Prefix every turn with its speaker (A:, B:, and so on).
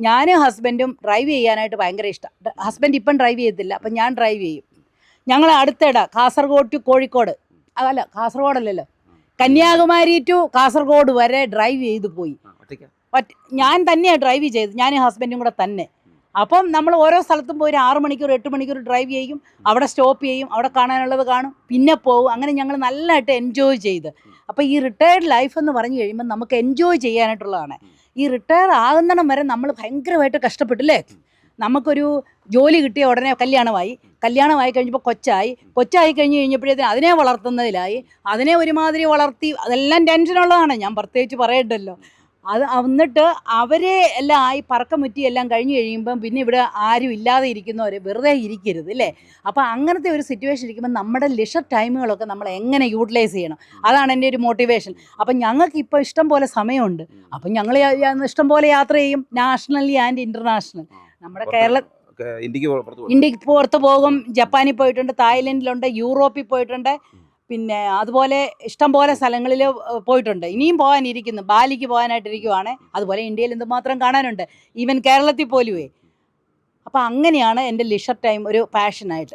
A: ഞാനും ഹസ്ബൻഡും ഡ്രൈവ് ചെയ്യാനായിട്ട് ഭയങ്കര ഇഷ്ടം. ഹസ്ബൻഡ് ഇപ്പം ഡ്രൈവ് ചെയ്യത്തില്ല, അപ്പം ഞാൻ ഡ്രൈവ് ചെയ്യും. ഞങ്ങൾ അടുത്തിട കാസർഗോഡ് ടു കോഴിക്കോട്, അല്ല കാസർഗോഡല്ലല്ലോ, കന്യാകുമാരി ടു കാസർഗോഡ് വരെ ഡ്രൈവ് ചെയ്ത് പോയി. ഞാൻ തന്നെയാണ് ഡ്രൈവ് ചെയ്തത്, ഞാനും ഹസ്ബൻഡും കൂടെ തന്നെ. അപ്പം നമ്മൾ ഓരോ സ്ഥലത്തും പോയി 6 മണിക്കൂർ 8 മണിക്കൂർ ഡ്രൈവ് ചെയ്യും, അവിടെ സ്റ്റോപ്പ് ചെയ്യും, അവിടെ കാണാനുള്ളത് കാണും, പിന്നെ പോകും. അങ്ങനെ ഞങ്ങൾ നല്ലതായിട്ട് എൻജോയ് ചെയ്ത്. അപ്പോൾ ഈ റിട്ടയർഡ് ലൈഫ് എന്ന് പറഞ്ഞു കഴിയുമ്പോൾ നമുക്ക് എൻജോയ് ചെയ്യാനായിട്ടുള്ളതാണ്. ഈ റിട്ടയർ ആകുന്നിടം വരെ നമ്മൾ ഭയങ്കരമായിട്ട് കഷ്ടപ്പെട്ടില്ലേ. നമുക്കൊരു ജോലി കിട്ടിയ ഉടനെ കല്യാണമായി കഴിഞ്ഞപ്പോൾ കൊച്ചായി കഴിഞ്ഞപ്പോഴത്തേന് അതിനെ വളർത്തുന്നതിലായി, അതിനെ ഒരുമാതിരി വളർത്തി, അതെല്ലാം ടെൻഷനുള്ളതാണ്, ഞാൻ പ്രത്യേകിച്ച് പറയണ്ടല്ലോ. അത് എന്നിട്ട് അവരെ എല്ലാം ആയി പറക്കമുറ്റി എല്ലാം കഴിഞ്ഞ് കഴിയുമ്പം പിന്നെ ഇവിടെ ആരും ഇല്ലാതെ ഇരിക്കുന്നവർ വെറുതെ ഇരിക്കരുത് അല്ലേ. അപ്പോൾ അങ്ങനത്തെ ഒരു സിറ്റുവേഷൻ ഇരിക്കുമ്പോൾ നമ്മുടെ ലിഷർ ടൈമുകളൊക്കെ നമ്മൾ എങ്ങനെ യൂട്ടിലൈസ് ചെയ്യണം, അതാണ് എൻ്റെ ഒരു മോട്ടിവേഷൻ. അപ്പം ഞങ്ങൾക്ക് ഇപ്പോൾ ഇഷ്ടം പോലെ സമയമുണ്ട്. അപ്പം ഞങ്ങൾ ഇഷ്ടം പോലെ യാത്ര ചെയ്യും, നാഷണലി ആൻഡ് ഇൻ്റർനാഷണൽ. നമ്മുടെ ഇന്ത്യക്ക് പുറത്ത് പോകും. ജപ്പാനിൽ പോയിട്ടുണ്ട്, തായ്ലൻഡിലുണ്ട്, യൂറോപ്പിൽ പോയിട്ടുണ്ട്, പിന്നെ അതുപോലെ ഇഷ്ടംപോലെ സ്ഥലങ്ങളിൽ പോയിട്ടുണ്ട്. ഇനിയും പോകാനിരിക്കുന്നു, ബാലിക്ക് പോകാനായിട്ടിരിക്കുവാണ്. അതുപോലെ ഇന്ത്യയിൽ എന്തുമാത്രം കാണാനുണ്ട്, ഈവൻ കേരളത്തിൽ പോലുമേ. അപ്പോൾ അങ്ങനെയാണ് എൻ്റെ ലിഷർ ടൈം ഒരു പാഷനായിട്ട്.